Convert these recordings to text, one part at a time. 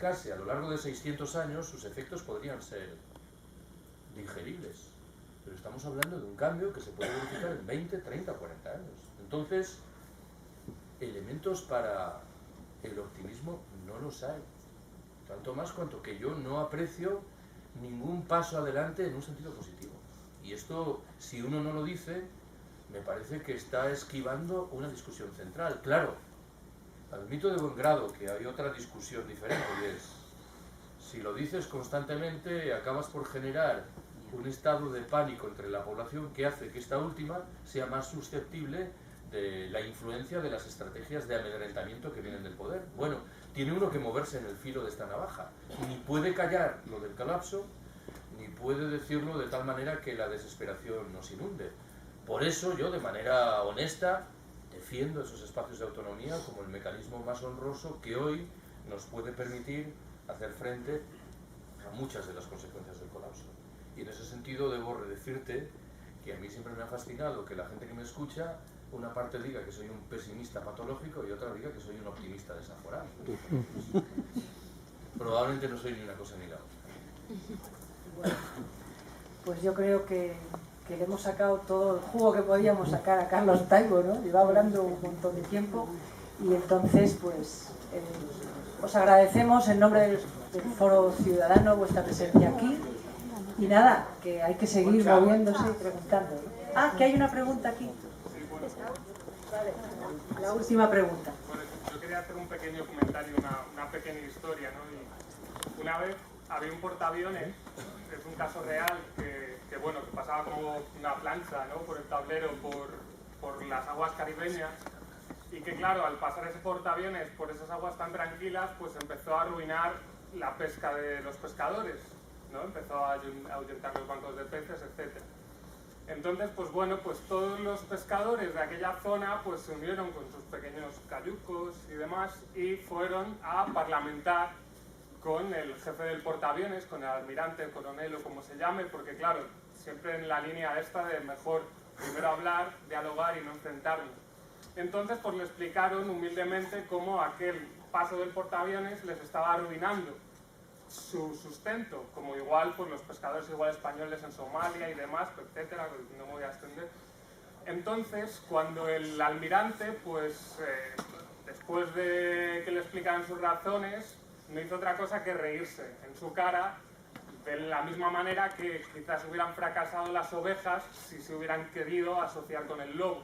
multiplicase a lo largo de 600 años, sus efectos podrían ser digeribles. Pero estamos hablando de un cambio que se puede verificar en 20, 30, 40 años. Entonces, elementos para el optimismo no los hay. Tanto más cuanto que yo no aprecio ningún paso adelante en un sentido positivo. Y esto, si uno no lo dice, me parece que está esquivando una discusión central. Claro, admito de buen grado que hay otra discusión diferente, y es, si lo dices constantemente, acabas por generar un estado de pánico entre la población que hace que esta última sea más susceptible de la influencia de las estrategias de amedrentamiento que vienen del poder. Bueno, tiene uno que moverse en el filo de esta navaja. Ni puede callar lo del colapso, ni puede decirlo de tal manera que la desesperación nos inunde. Por eso yo, de manera honesta, defiendo esos espacios de autonomía como el mecanismo más honroso que hoy nos puede permitir hacer frente a muchas de las consecuencias del colapso. Y en ese sentido debo decirte que a mí siempre me ha fascinado que la gente que me escucha, una parte diga que soy un pesimista patológico y otra diga que soy un optimista desaforado. Probablemente no soy ni una cosa ni la otra. Bueno, pues yo creo que le hemos sacado todo el jugo que podíamos sacar a Carlos Taibo, ¿no? Lleva hablando un montón de tiempo y entonces pues os agradecemos en nombre del Foro Ciudadano vuestra presencia aquí y nada, que hay que seguir moviéndose y preguntando. Ah, que hay una pregunta aquí. Vale, la última pregunta. Bueno, yo quería hacer un pequeño comentario, una pequeña historia, ¿no? Y una vez había un portaaviones, es un caso real, que pasaba como una plancha, ¿no? Por el tablero, por las aguas caribeñas, y que claro, al pasar ese portaaviones por esas aguas tan tranquilas, pues empezó a arruinar la pesca de los pescadores, ¿no? Empezó a ahuyentar los bancos de peces, etc. Entonces, pues todos los pescadores de aquella zona pues se unieron con sus pequeños cayucos y demás y fueron a parlamentar con el jefe del portaaviones, con el almirante, el coronel o como se llame, porque claro, siempre en la línea esta de mejor primero hablar, dialogar y no enfrentarnos. Entonces, pues le explicaron humildemente cómo aquel paso del portaaviones les estaba arruinando su sustento, como igual pues los pescadores igual españoles en Somalia y demás, etcétera, no me voy a extender. Entonces, cuando el almirante, pues después de que le explicaran sus razones, no hizo otra cosa que reírse en su cara, de la misma manera que quizás hubieran fracasado las ovejas si se hubieran querido asociar con el lobo.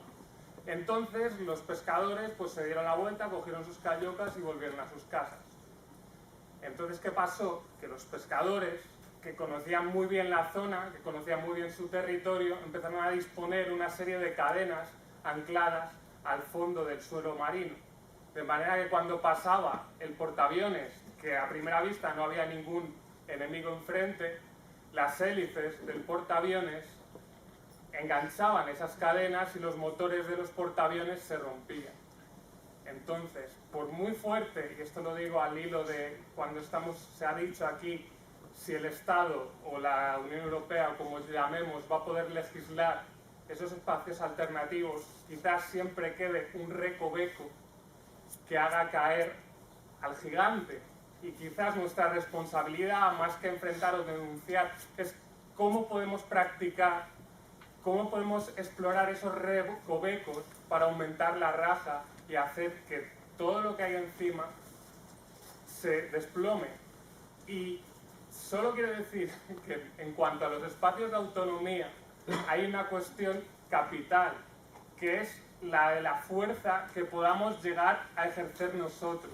Entonces los pescadores pues se dieron la vuelta, cogieron sus cayocas y volvieron a sus casas. Entonces, ¿qué pasó? Que los pescadores, que conocían muy bien la zona, que conocían muy bien su territorio, empezaron a disponer una serie de cadenas ancladas al fondo del suelo marino. De manera que cuando pasaba el portaaviones, que a primera vista no había ningún enemigo enfrente, las hélices del portaaviones enganchaban esas cadenas y los motores de los portaaviones se rompían. Entonces, por muy fuerte, y esto lo digo al hilo de cuando se ha dicho aquí, si el Estado o la Unión Europea, o como llamemos, va a poder legislar esos espacios alternativos, quizás siempre quede un recoveco que haga caer al gigante. Y quizás nuestra responsabilidad, más que enfrentar o denunciar, es cómo podemos practicar, cómo podemos explorar esos recovecos para aumentar la raja y hacer que todo lo que hay encima se desplome. Y solo quiero decir que en cuanto a los espacios de autonomía hay una cuestión capital, que es la de la fuerza que podamos llegar a ejercer nosotros.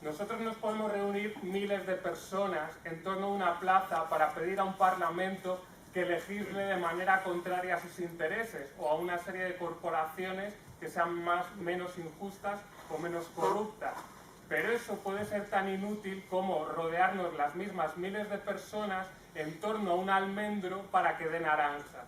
Nosotros nos podemos reunir miles de personas en torno a una plaza para pedir a un parlamento que legisle de manera contraria a sus intereses o a una serie de corporaciones que sean menos injustas o menos corruptas. Pero eso puede ser tan inútil como rodearnos las mismas miles de personas en torno a un almendro para que dé naranjas,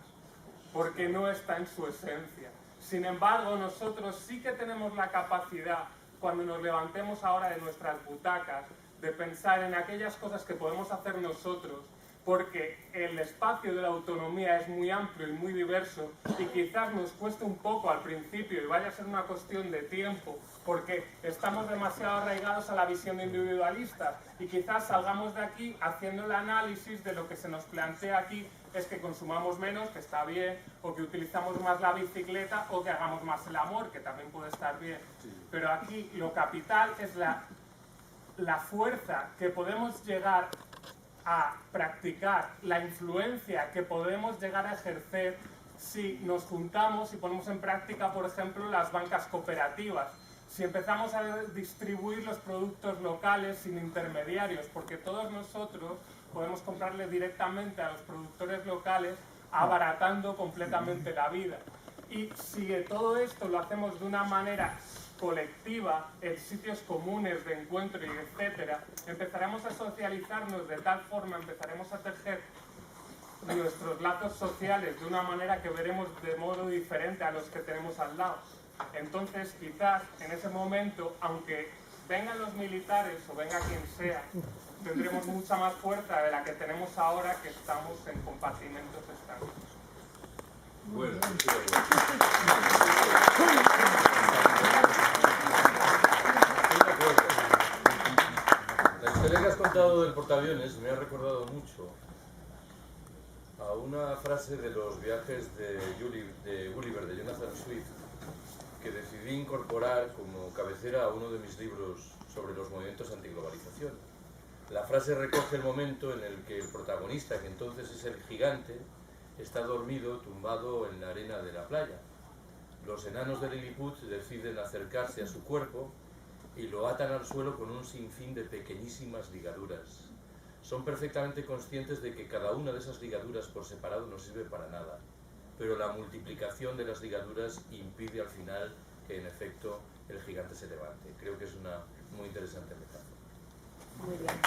porque no está en su esencia. Sin embargo, nosotros sí que tenemos la capacidad, cuando nos levantemos ahora de nuestras butacas, de pensar en aquellas cosas que podemos hacer nosotros porque el espacio de la autonomía es muy amplio y muy diverso y quizás nos cueste un poco al principio y vaya a ser una cuestión de tiempo porque estamos demasiado arraigados a la visión individualista y quizás salgamos de aquí haciendo el análisis de lo que se nos plantea aquí es que consumamos menos, que está bien, o que utilizamos más la bicicleta o que hagamos más el amor, que también puede estar bien. Pero aquí lo capital es la fuerza que podemos llegar a practicar, la influencia que podemos llegar a ejercer si nos juntamos y ponemos en práctica, por ejemplo, las bancas cooperativas. Si empezamos a distribuir los productos locales sin intermediarios, porque todos nosotros podemos comprarle directamente a los productores locales, abaratando completamente la vida. Y si todo esto lo hacemos de una manera colectiva, en sitios comunes de encuentro y etcétera, empezaremos a socializarnos de tal forma, empezaremos a tejer nuestros lazos sociales de una manera que veremos de modo diferente a los que tenemos al lado. Entonces, quizás en ese momento, aunque vengan los militares o venga quien sea, tendremos mucha más fuerza de la que tenemos ahora que estamos en compartimentos estancos. Bueno, la historia que has contado del portaaviones me ha recordado mucho a una frase de los viajes de Gulliver, de Jonathan Swift, que decidí incorporar como cabecera a uno de mis libros sobre los movimientos antiglobalización. La frase recoge el momento en el que el protagonista, que entonces es el gigante, está dormido, tumbado en la arena de la playa. Los enanos de Lilliput deciden acercarse a su cuerpo y lo atan al suelo con un sinfín de pequeñísimas ligaduras. Son perfectamente conscientes de que cada una de esas ligaduras por separado no sirve para nada, pero la multiplicación de las ligaduras impide al final que en efecto el gigante se levante. Creo que es una muy interesante metáfora. Muy bien.